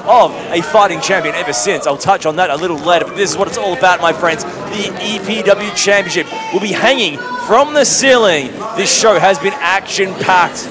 of a fighting champion ever since. I'll touch on that a little later, but this is what it's all about, my friends. The EPW Championship will be hanging from the ceiling. This show has been action-packed,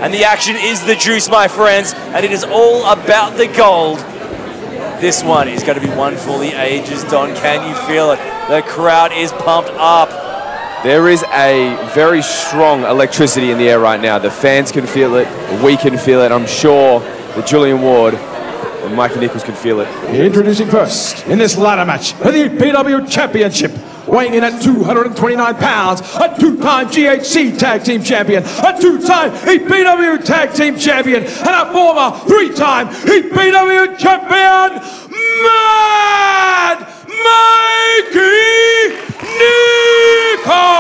and the action is the juice, my friends, and it is all about the gold. This one is going to be one for the ages, Don. Can you feel it? The crowd is pumped up. There is a very strong electricity in the air right now. The fans can feel it. We can feel it. I'm sure that Julian Ward and Mikey Nicholls can feel it. Introducing first in this ladder match for the EPW Championship, weighing in at 229 pounds, a two-time GHC Tag Team Champion, a two-time EPW Tag Team Champion, and a former three-time EPW Champion, Mad Mikey Nicholls!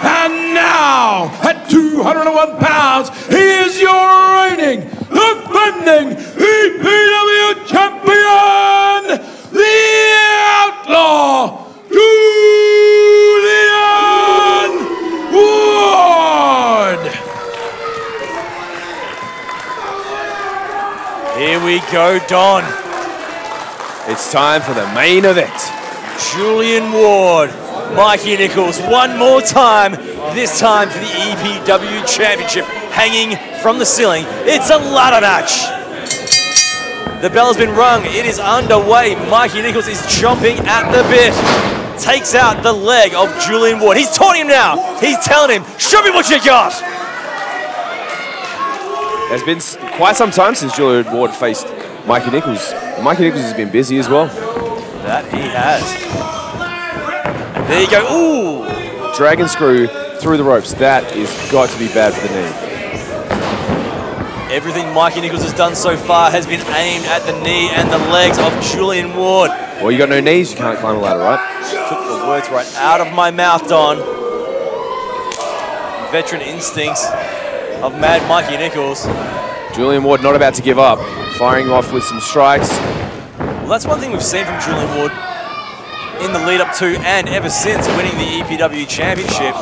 And now, at 201 pounds, he is your reigning, defending EPW Champion, the Outlaw, Julian Ward! Here we go, Don. It's time for the main event. Julian Ward, Mikey Nicholls, one more time, this time for the EPW Championship, hanging from the ceiling. It's a ladder match. The bell has been rung, it is underway. Mikey Nicholls is chomping at the bit. Takes out the leg of Julian Ward. He's taunting him now. He's telling him, show me what you got. It's been quite some time since Julian Ward faced Mikey Nicholls. Mikey Nicholls has been busy as well. That he has. And there you go. Ooh! Dragon screw through the ropes. That is got to be bad for the knee. Everything Mikey Nicholls has done so far has been aimed at the knee and the legs of Julian Ward. Well, you got no knees, you can't climb a ladder, right? Took the words right out of my mouth, Don. Veteran instincts of Mad Mikey Nicholls. Julian Ward not about to give up, firing off with some strikes. Well, that's one thing we've seen from Julian Ward in the lead up to and ever since winning the EPW Championship,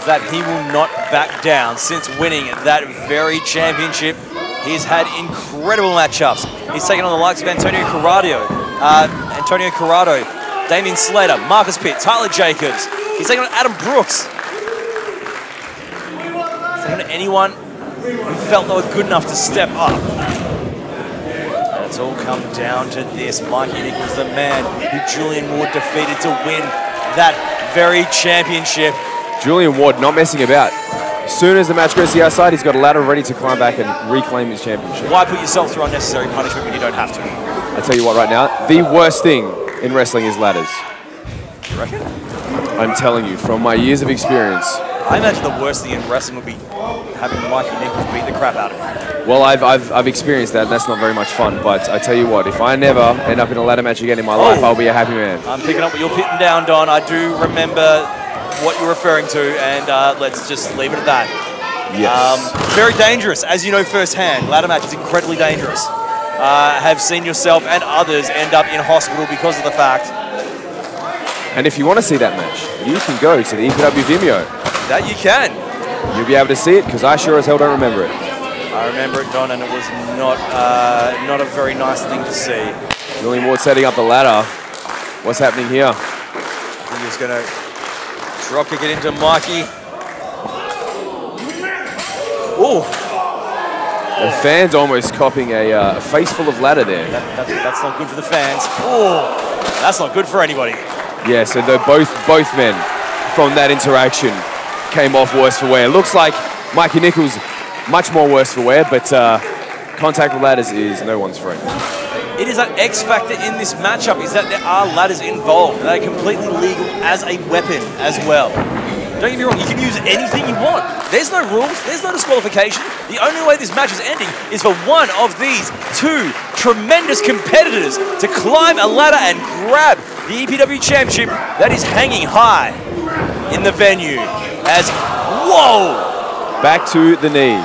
that he will not back down. Since winning that very championship, he's had incredible matchups. He's taken on the likes of Antonio Corrado, Damien Slater, Marcus Pitt, Tyler Jacobs. He's taken on Adam Brooks. He's taken on anyone who felt they were good enough to step up. And it's all come down to this. Mikey Nicholls, the man who Julian Ward defeated to win that very championship. Julian Ward not messing about. As soon as the match goes to the outside, he's got a ladder ready to climb back and reclaim his championship. Why put yourself through unnecessary punishment when you don't have to? I tell you what right now, the worst thing in wrestling is ladders. You reckon? I'm telling you, from my years of experience. I imagine the worst thing in wrestling would be having Mikey Nicholls beat the crap out of him. Well, I've experienced that, and that's not very much fun. But I tell you what, if I never end up in a ladder match again in my life, I'll be a happy man. I'm picking up what you're putting down, Don. I do remember what you're referring to, and let's just leave it at that. Yes. Very dangerous, as you know firsthand. Ladder match is incredibly dangerous. Have seen yourself and others end up in hospital because of the fact. And if you want to see that match, you can go to the EPW Vimeo. That you can. You'll be able to see it, because I sure as hell don't remember it. I remember it, Don, and it was not a very nice thing to see. Julian Ward setting up the ladder. What's happening here? He is going to drop kick it into Mikey. Ooh. The fans almost copying a face full of ladder there. That's not good for the fans. Oh, that's not good for anybody. Yeah, so both men from that interaction came off worse for wear. Looks like Mikey Nicholls much more worse for wear, but contact with ladders is no one's friend. It is an X factor in this matchup, is that there are ladders involved. They are completely legal as a weapon as well. Don't get me wrong, you can use anything you want. There's no rules, there's no disqualification. The only way this match is ending is for one of these two tremendous competitors to climb a ladder and grab the EPW Championship that is hanging high in the venue. As, whoa! Back to the knee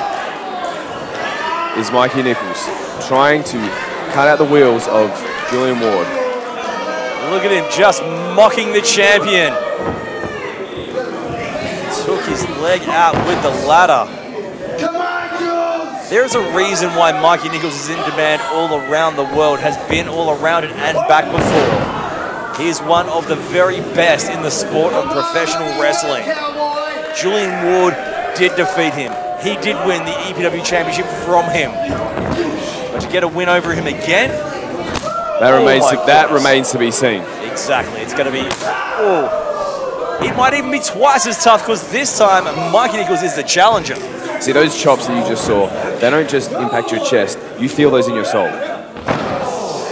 is Mikey Nicholls, trying to cut out the wheels of Julian Ward. Look at him just mocking the champion. took his leg out with the ladder. There's a reason why Mikey Nicholls is in demand all around the world, has been all around it and back before. He is one of the very best in the sport of professional wrestling. Julian Ward did defeat him. He did win the EPW Championship from him. But to get a win over him again? That remains to be seen. Exactly. It's going to be... Oh. It might even be twice as tough because this time Mikey Nicholls is the challenger. See, those chops that you just saw, they don't just impact your chest. You feel those in your soul.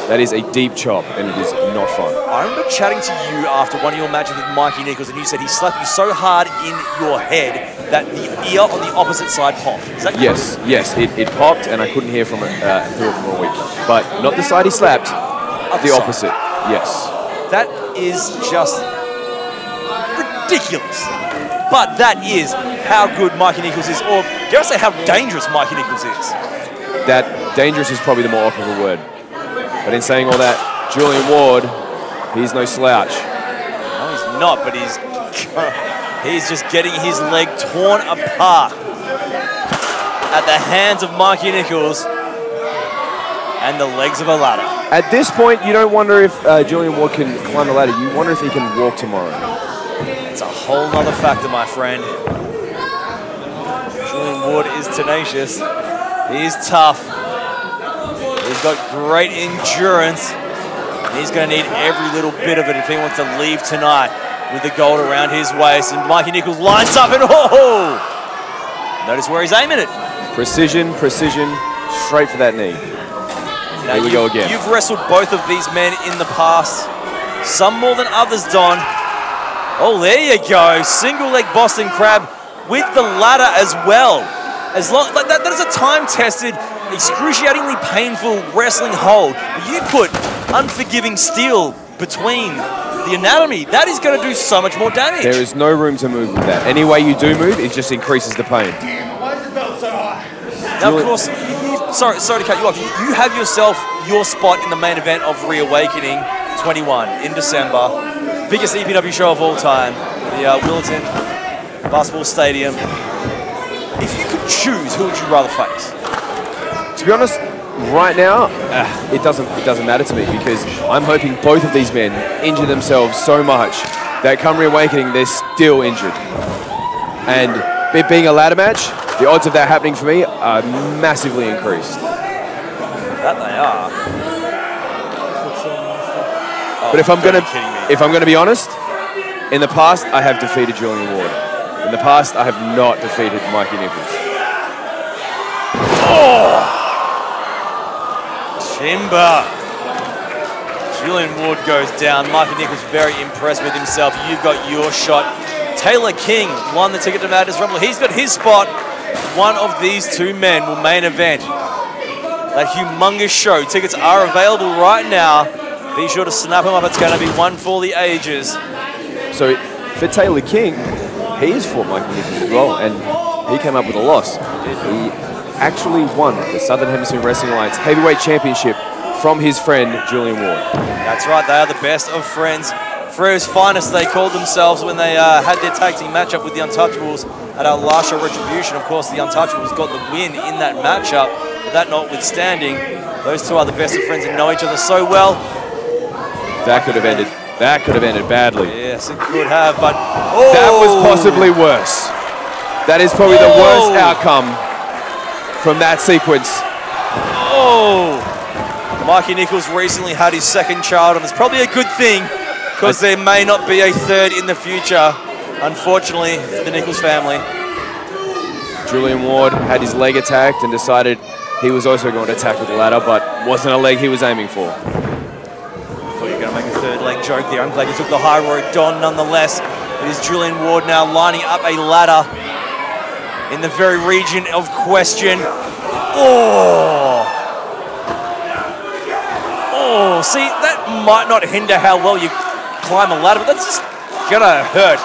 That is a deep chop, and it is not fun. I remember chatting to you after one of your matches with Mikey Nicholls, and you said he slapped you so hard in your head that the ear on the opposite side popped. Is that correct? Yes, it popped, and I couldn't hear from it through it for a week. But not the side he slapped, the opposite. Yes. That is just ridiculous. But that is how good Mikey Nicholls is, or dare I say how dangerous Mikey Nicholls is. That dangerous is probably the more applicable word. But in saying all that, Julian Ward, he's no slouch. No, he's not, but he's just getting his leg torn apart at the hands of Mikey Nicholls and the legs of a ladder. At this point, you don't wonder if Julian Ward can climb the ladder. You wonder if he can walk tomorrow. It's a whole nother factor, my friend. Julian Ward is tenacious. He's tough. He's got great endurance. He's going to need every little bit of it if he wants to leave tonight with the gold around his waist. And Mikey Nicholls lines up and oh! Notice where he's aiming it. Precision, straight for that knee. Now, here we go again. You've wrestled both of these men in the past. Some more than others, Don. Oh, there you go. Single leg Boston Crab with the ladder as well. As long like that is a time-tested, excruciatingly painful wrestling hold. You put unforgiving steel between the anatomy. That is going to do so much more damage. There is no room to move with that. Any way you do move, it just increases the pain. Now, of course, sorry to cut you off. You have yourself your spot in the main event of ReAwakening 21 in December. Biggest EPW show of all time, the Wilton Basketball Stadium. If you could choose, who would you rather face? To be honest, right now, it doesn't matter to me because I'm hoping both of these men injure themselves so much that come ReAwakening, they're still injured. And it being a ladder match, the odds of that happening for me are massively increased. That they are. But if I'm gonna be honest, in the past I have defeated Julian Ward. In the past I have not defeated Mikey Nicholls. Oh! Timber. Julian Ward goes down. Mikey Nicholls very impressed with himself. You've got your shot. Taylor King won the ticket to Madness Rumble. He's got his spot. One of these two men will main event that humongous show. Tickets are available right now. Be sure to snap him up. It's going to be one for the ages. So for Taylor King, he has fought Mikey Nicholls as well, and he came up with a loss. He actually won the Southern Hemisphere Wrestling Alliance Heavyweight Championship from his friend Julian Ward. That's right. They are the best of friends. Freo's finest, they called themselves when they had their tag team matchup with the Untouchables at our last show, Retribution. Of course, the Untouchables got the win in that matchup. But that notwithstanding, those two are the best of friends and know each other so well. That could have ended badly. Yes, it could have, but that was possibly worse. That is probably the worst outcome from that sequence. Oh! Mikey Nicholls recently had his second child, and it's probably a good thing because there may not be a third in the future, unfortunately, for the Nicholls family. Julian Ward had his leg attacked and decided he was also going to attack with the ladder, but wasn't a leg he was aiming for. Thought you were going to make a third leg joke there. I'm glad you took the high road, Don, nonetheless. It is Julian Ward now lining up a ladder in the very region of question. Oh! Oh, see, that might not hinder how well you climb a ladder, but that's just gonna hurt.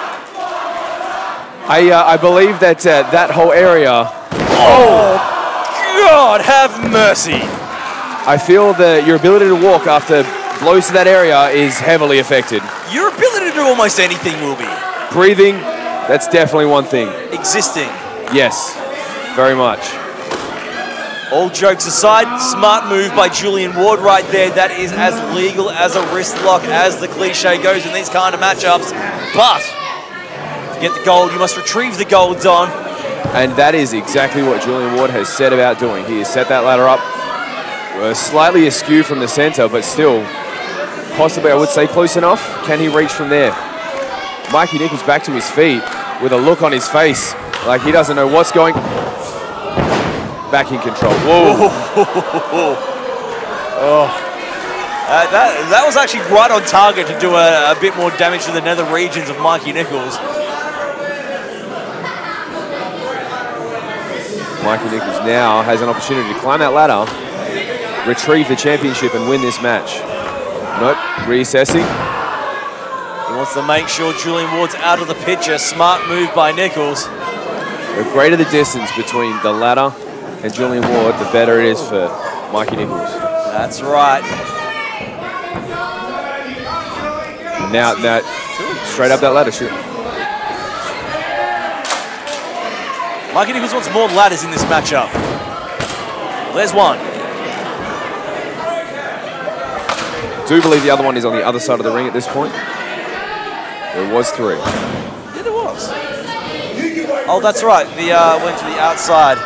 I believe that that whole area... Oh, God, have mercy. I feel that your ability to walk after blows to that area is heavily affected. Your ability to do almost anything will be. Breathing, That's definitely one thing. Existing. Yes, very much. All jokes aside, smart move by Julian Ward right there. That is as legal as a wrist lock as the cliche goes in these kind of matchups. But to get the gold, you must retrieve the gold, Don. And that is exactly what Julian Ward has set about doing. He has set that ladder up slightly askew from the center, but still possibly, I would say, close enough. Can he reach from there? Mikey Nicholls back to his feet with a look on his face like he doesn't know what's going. Back in control. Whoa. That was actually right on target to do a bit more damage to the nether regions of Mikey Nicholls. Mikey Nicholls now has an opportunity to climb that ladder, retrieve the championship, and win this match. Nope, reassessing. He wants to make sure Julian Ward's out of the picture. Smart move by Nicholls. The greater the distance between the ladder and Julian Ward, the better it is for Mikey Nicholls. That's right. And now that straight up that ladder shoot. Mikey Nicholls wants more ladders in this matchup. Well, there's one. Do believe the other one is on the other side of the ring at this point. There was 3. Yeah, there was. Oh, that's right. The went to the outside.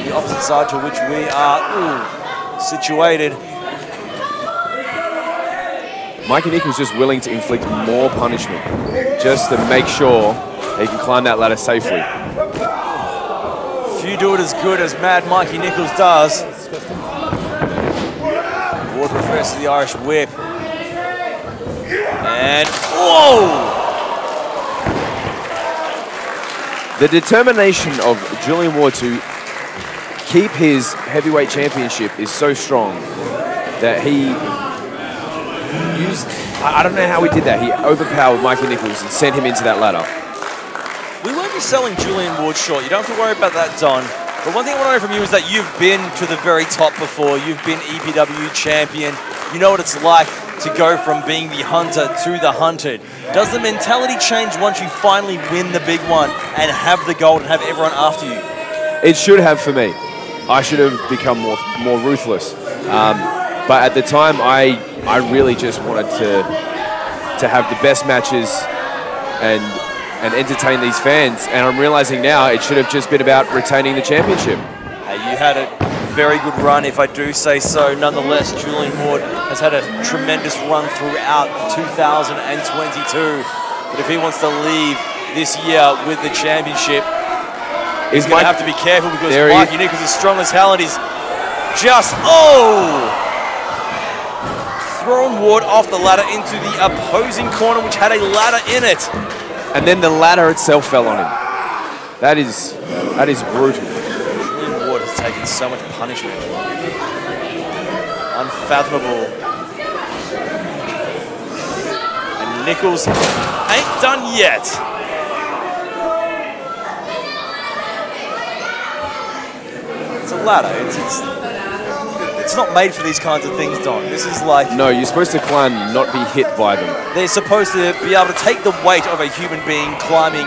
The opposite side to which we are situated. Mikey Nicholls just willing to inflict more punishment just to make sure he can climb that ladder safely. Few do it as good as Mad Mikey Nicholls does. Ward refers to the Irish whip. And, whoa! The determination of Julian Ward to keep his heavyweight championship is so strong that he used, I don't know how he did that. He overpowered Mikey Nicholls and sent him into that ladder. We won't be selling Julian Ward short. You don't have to worry about that, Don. But one thing I want to know from you is that you've been to the very top before. You've been EPW champion. You know what it's like to go from being the hunter to the hunted. Does the mentality change once you finally win the big one and have the gold and have everyone after you? It should have for me. I should have become more ruthless. But at the time, I really just wanted to have the best matches and entertain these fans. And I'm realizing now it should have just been about retaining the championship. You had a very good run, if I do say so. Nonetheless, Julian Ward has had a tremendous run throughout 2022. But if he wants to leave this year with the championship, he's going to have to be careful because Mikey Nicholls is strong as hell and he's just, thrown Ward off the ladder into the opposing corner, which had a ladder in it. And then the ladder itself fell on him. That is brutal. Julian Ward has taken so much punishment. Unfathomable. And Nicholls ain't done yet. It's a ladder. It's not made for these kinds of things, Don. This is like... No, you're supposed to climb, not be hit by them. They're supposed to be able to take the weight of a human being climbing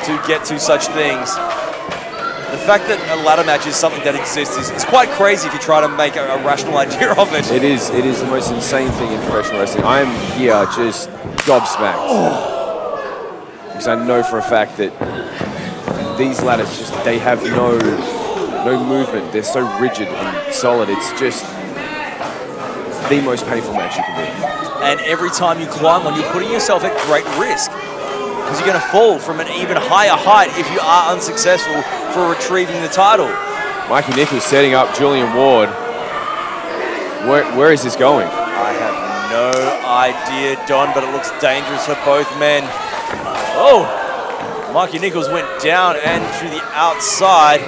to get to such things. The fact that a ladder match is something that exists is quite crazy if you try to make a rational idea of it. It is the most insane thing in professional wrestling. I am here just gobsmacked. Because I know for a fact that these ladders they have no movement. They're so rigid and solid. It's just the most painful match you can do. And every time you climb one, you're putting yourself at great risk because you're going to fall from an even higher height if you are unsuccessful for retrieving the title. Mikey Nicholls setting up Julian Ward. Where is this going? I have no idea, Don, but it looks dangerous for both men. Oh, Mikey Nicholls went down and to the outside.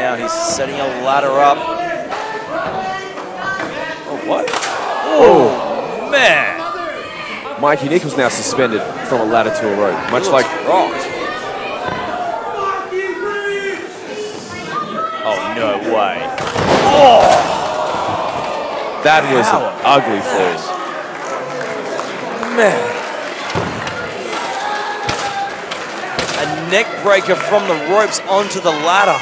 Now he's setting a ladder up. Oh, what? Oh, man. Mikey Nicholls now suspended from a ladder to a rope, much like rocked. Oh, no way. Oh! That was an ugly fall. man. A neck breaker from the ropes onto the ladder.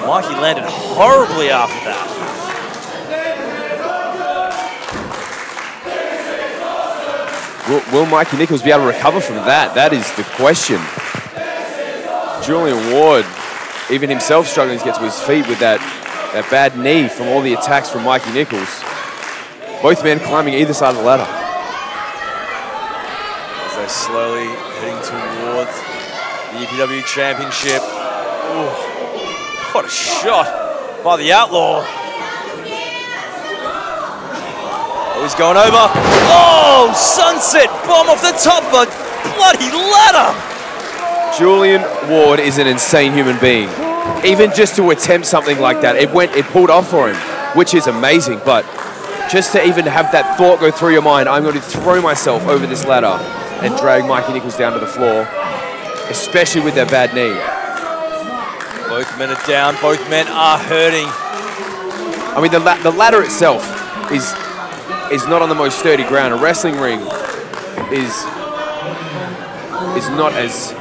Mikey landed horribly after that. Will Mikey Nicholls be able to recover from that? That is the question. Julian Ward, even himself struggling to get to his feet with that bad knee from all the attacks from Mikey Nicholls. Both men climbing either side of the ladder. As they're slowly heading towards the EPW Championship. Ooh, what a shot by the Outlaw. Oh, he's going over. Oh, sunset bomb off the top of a bloody ladder. Julian Ward is an insane human being. Even just to attempt something like that, it pulled off for him, which is amazing. But just to even have that thought go through your mind, I'm going to throw myself over this ladder and drag Mikey Nicholls down to the floor, especially with that bad knee. Both men are down, both men are hurting. I mean, the ladder itself is not on the most sturdy ground. A wrestling ring is not as...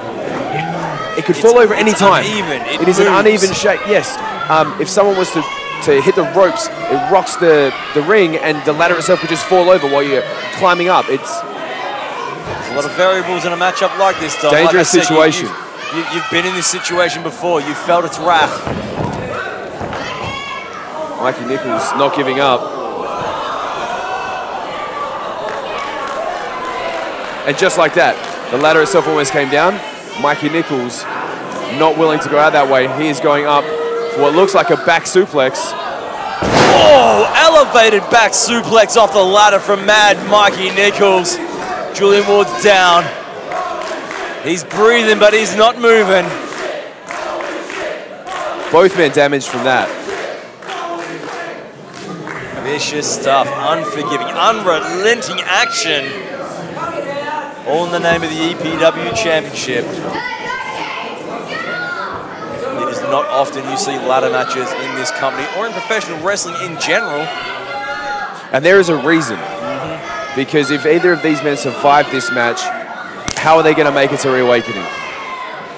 It could fall over any time. It is an uneven shape, yes. If someone was to hit the ropes, it rocks the ring and the ladder itself could just fall over while you're climbing up. It's a lot of variables in a matchup like this, Dom. Dangerous situation. You've been in this situation before. You've felt its wrath. Mikey Nicholls not giving up. And just like that, the ladder itself almost came down. Mikey Nicholls not willing to go out that way. He is going up for what looks like a back suplex. Oh, elevated back suplex off the ladder from Mad Mikey Nicholls. Julian Ward's down. He's breathing, but he's not moving. Both men damaged from that. Vicious stuff, unforgiving, unrelenting action. All in the name of the EPW Championship. It is not often you see ladder matches in this company or in professional wrestling in general. And there is a reason. Because if either of these men survive this match, how are they going to make it to ReAwakening?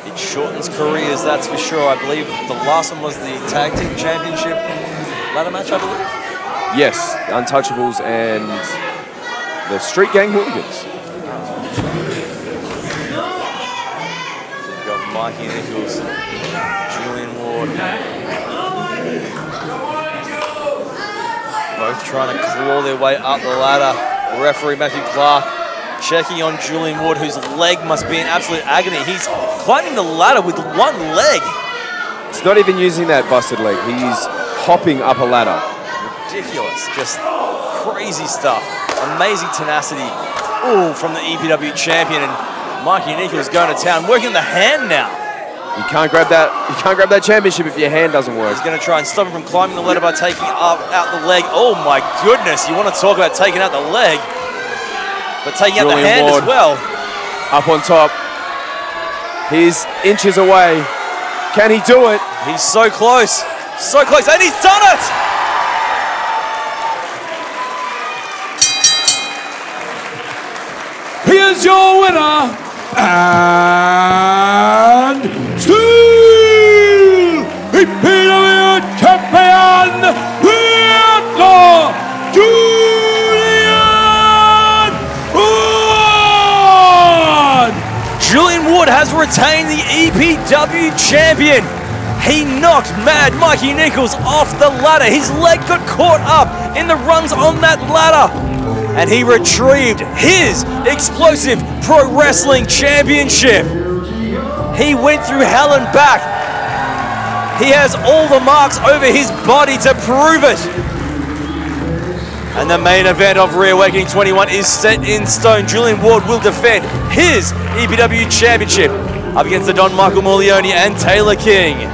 It shortens careers, that's for sure. I believe the last one was the Tag Team Championship ladder match, I believe. Yes, the Untouchables and the Street Gang Hooligans. Mikey Nicholls, Julian Ward. Both trying to claw their way up the ladder. Referee Matthew Clark checking on Julian Ward, whose leg must be in absolute agony. He's climbing the ladder with one leg. It's not even using that busted leg. He's hopping up a ladder. Ridiculous, just crazy stuff. Amazing tenacity. Ooh, from the EPW champion. And Mikey Nicholls going to town, working the hand now. You can't grab that. You can't grab that championship if your hand doesn't work. He's going to try and stop him from climbing the ladder by taking out the leg. Oh my goodness! You want to talk about taking out the leg, but taking out the hand Ward, as well. Up on top. He's inches away. Can he do it? He's so close, and he's done it. Here's your winner, and still EPW champion, Vendetta, Julian Ward! Julian Ward has retained the EPW champion. He knocked Mad Mikey Nicholls off the ladder. His leg got caught up in the rungs on that ladder. And he retrieved his explosive pro wrestling championship. He went through hell and back. He has all the marks over his body to prove it. And the main event of ReAwakening 21 is set in stone. Julian Ward will defend his EPW championship up against the Don Michael Morleone and Taylor King.